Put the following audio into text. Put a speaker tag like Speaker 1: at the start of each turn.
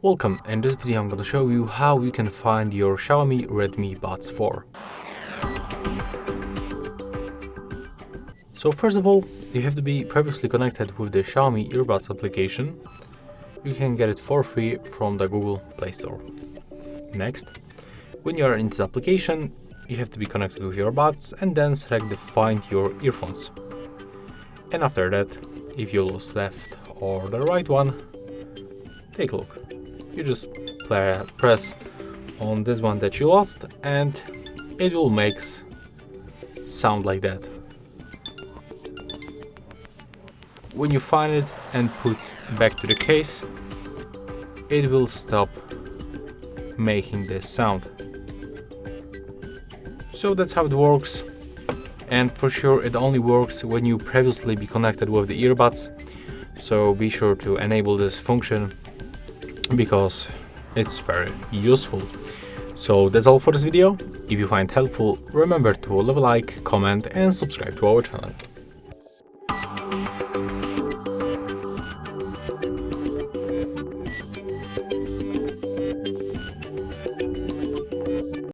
Speaker 1: Welcome, in this video I'm going to show you how you can find your Xiaomi Redmi Buds 4. So first of all, you have to be previously connected with the Xiaomi earbuds application. You can get it for free from the Google Play Store. Next, when you are in this application, you have to be connected with your buds and then select the Find Your Earphones. And after that, if you lose left or the right one, take a look. You just press on this one that you lost and it will make sound like that. When you find it and put back to the case, it will stop making this sound. So that's how it works, and for sure it only works when you previously be connected with the earbuds, so be sure to enable this function because it's very useful. So that's all for this video. If you find it helpful, remember to leave a like, comment and subscribe to our channel.